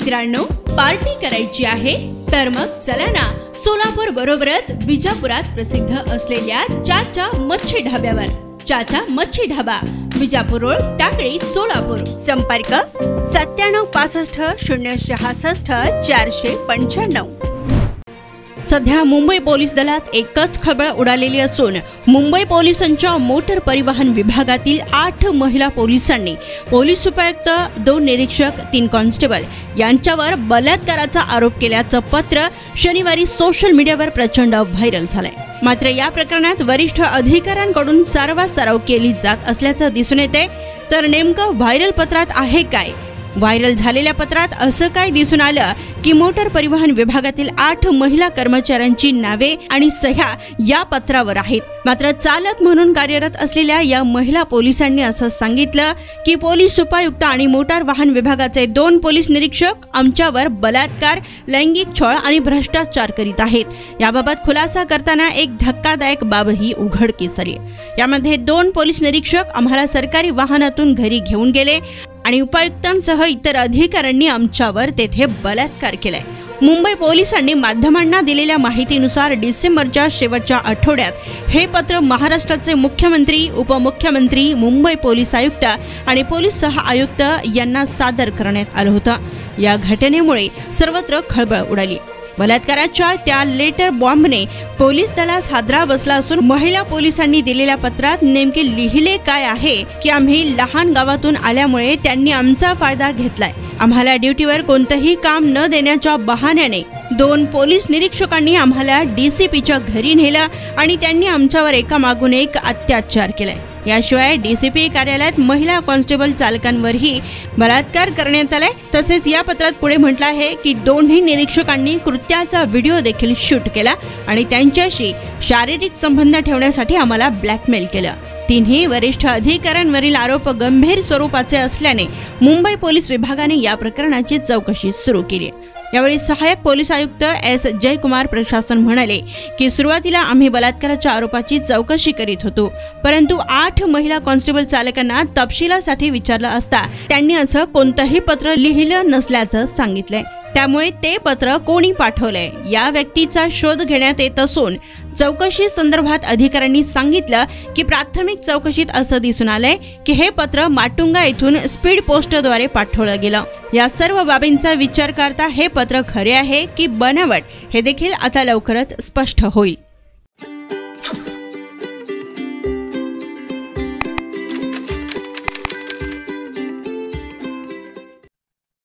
मित्रांनो, पार्टी करायची आहे तर मग चला ना, सोलापूर बरोबरच विजापुरात प्रसिद्ध असलेल्या चाचा मच्छी ढाब्यावर। चाचा मच्छी ढाबा, विजापूर रोड, टाकळी, सोलापूर। संपर्क 9765 066 495। सध्या मुंबई पोलीस दलात एकच खळबळ उडालेली असून मुंबई पोलिसांच्या मोटर परिवहन विभागातील 8 महिला पोलिसांनी पोलीस उपायुक्त, 2 निरीक्षक, 3 कॉन्स्टेबल यांच्यावर बलात्काराचा आरोप केल्याचं पत्र शनिवारी सोशल मीडियावर प्रचंड व्हायरल झालंय। मात्र या प्रकरणात वरिष्ठ अधिकाऱ्यांकडून सारवासारव केली जात असल्याचं दिसून येते। तर नेमकं व्हायरल पत्रात आहे काय? व्हायरल झालेल्या पत्रात असं काय दिसून आलं की मोटर परिवहन विभागातील 8 महिला कर्मचाऱ्यांची नावे आणि सह्या या पत्रावर आहेत। मात्र चालक म्हणून कार्यरत असलेल्या या महिला पोलिसांनी असं सांगितलं की पोलीस उपायुक्त आणि मोटार वाहन विभागाचे 2 पोलीस निरीक्षक आमच्यावर बलात्कार, लैंगिक छळ आणि भ्रष्टाचार करीत आहेत। याबाबत खुलासा करताना एक धक्कादायक बाबही उघडकीस आली। यामध्ये 2 पोलीस निरीक्षक आम्हाला सरकारी वाहनातून घरी घेऊन गेले आणि उपायुक्तांसह इतर अधिकाऱ्यांनी आमच्यावर तेथे बलात्कार केलाय। मुंबई पोलिसांनी माध्यमांना दिलेल्या माहितीनुसार डिसेंबरच्या शेवटच्या आठवड्यात हे पत्र महाराष्ट्राचे मुख्यमंत्री, उपमुख्यमंत्री, मुंबई पोलीस आयुक्त आणि पोलीस सह आयुक्त यांना सादर करण्यात आलं होतं। या घटनेमुळे सर्वत्र खळबळ उडाली। बलात्काराच्या त्या लेटर बॉम्बने पोलीस दलास हादरा बसला असून महिला पोलिसांनी दिलेल्या पत्रात नेमके लिहिले काय आहे की आम्ही लहान गावातून आल्यामुळे त्यांनी आमचा फायदा घेतलाय। आम्हाला ड्युटीवर कोणतंही काम न देण्याच्या बहाण्याने 2 पोलीस निरीक्षकांनी आम्हाला डीसीपीच्या घरी नेलं आणि त्यांनी आमच्यावर एकामागून एक अत्याचार केलाय। याशिवाय डीसीपी कार्यालयात महिला कॉन्स्टेबल चालकांवरही बलात्कार करण्यात आलाय। तसेच या पत्रात पुढे म्हटलं आहे की दोन्ही निरीक्षकांनी कृत्याचा व्हिडिओ देखील शूट केला आणि त्यांच्याशी शारीरिक संबंध ठेवण्यासाठी आम्हाला ब्लॅकमेल केलं। 3 वरिष्ठ अधिकाऱ्यांवरील आरोप गंभीर स्वरूपाचे असल्याने मुंबई पोलीस विभागाने या प्रकरणाची चौकशी सुरू केली। यावेळी सहाय्यक पोलीस आयुक्त एस जयकुमार प्रशासन म्हणाले की सुरुवातीला आम्ही बलात्काराच्या आरोपाची चौकशी करीत होतो, परंतु 8 महिला कॉन्स्टेबल चालकांना तपशिलासाठी विचारलं असता त्यांनी असं कोणतंही पत्र लिहिलं नसल्याचं सांगितलंय। त्यामुळे ते पत्र कोणी पाठवलंय या व्यक्तीचा शोध घेण्यात येत असून चौकशी संदर्भात अधिकाऱ्यांनी सांगितलं की प्राथमिक चौकशीत असं दिसून आलंय की हे पत्र माटुंगा येथून स्पीड पोस्टद्वारे पाठवलं गेलं। या सर्व बाबींचा विचार करता हे पत्र खरे आहे की बनावट हे देखील आता लवकरच स्पष्ट होईल।